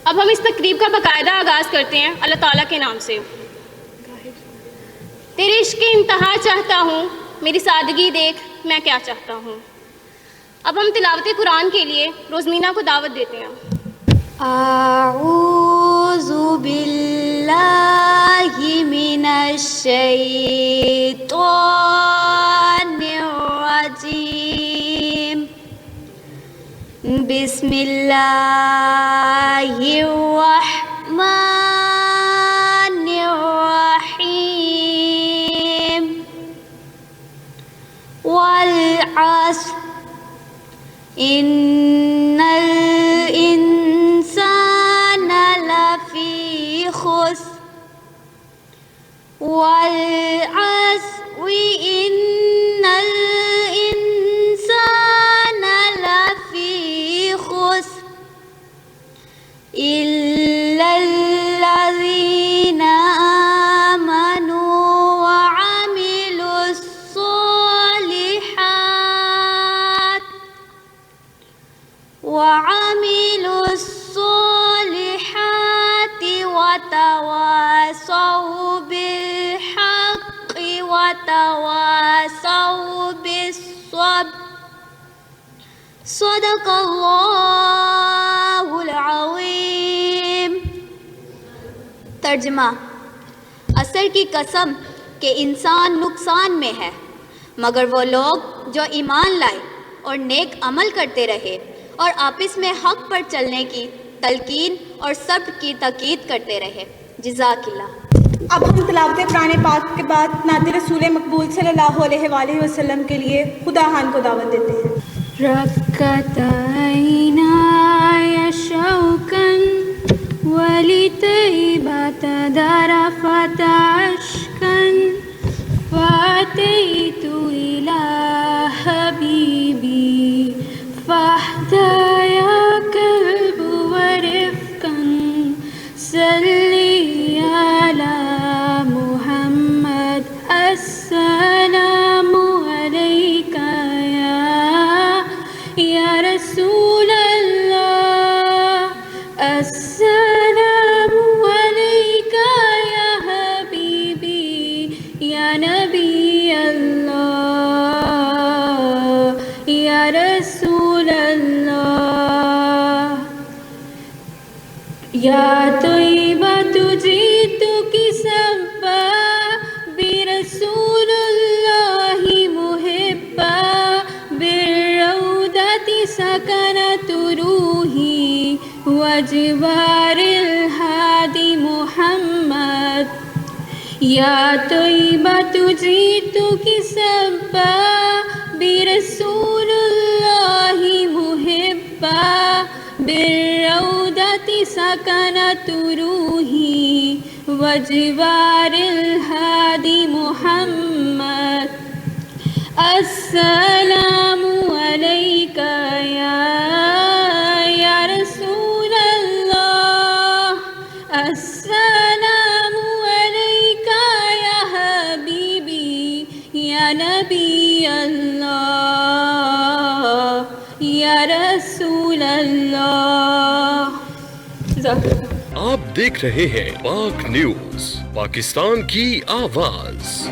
अब हम इस तकरीब का बाकायदा आगाज़ करते हैं अल्लाह ताला के नाम से। तेरे इश्क की इंतहा चाहता हूँ, मेरी सादगी देख मैं क्या चाहता हूँ। अब हम तिलावत कुरान के लिए रोज़मीना को दावत देते हैं। आऊज़ु बिल्लाहि मिनश शैतानिर रजीम। बिस्मिल्लाहिर रहमानिर रहीम। वल अस्र इन्नल इंसाना लफी खुस्र। वल अस्रि इन्नल इंसाना लफी खुस्र इल्लल्लज़ीना आमनू व अमिलुस्सॉलिहात वतवासौ बिल्हक़्क़ि वतवासौ बिस्सब्र। सदक़ल्लाहुल अज़ीम। तर्जुमा। असर की कसम कि इंसान नुकसान में है, मगर वो लोग जो ईमान लाए और नेक अमल करते रहे और आपस में हक पर चलने की तलकीन और सब्र की ताकीद करते रहे। जज़ाकिल्लाह। अब हम तिलावत कुरान पाक के बाद नाते रसूल मकबूल सल्लल्लाहु अलैहि वसल्लम के लिए खुदा खान को दावत देते हैं। रक्कतैना यशौकन वलितैबत दरफत अश्कन फ़अतैतु इला हबीबी फ़अहदाया क़ल्बु वरिफ़क़न सल्ली अला मुहम्मद। अस्सलामु अलैका या रसूल अल्लाह। अस्सलामु अलैका या हबीबी या नबी अल्लाह या रसूल अल्लाह। या तैयबतु जीतु की सब्बा बिरसूलिल्लाहि मुहिब्बा बिर्रौदति सकनतु रूही वजिवारिल हादी मुहम्मद। या तैयबतु जीतु की सब्बा बिरसूलिल्लाहि मुहिब्बा बिर्रौदति सकनतु रूही वजिवारिल हादी मुहम्मद। अस्सलामु अलैका या रसूल अल्लाह। अस्सलामु अलैका या हबीबी या नबी अल्लाह या रसूल अल्लाह। आप देख रहे हैं पाक न्यूज़, पाकिस्तान की आवाज़।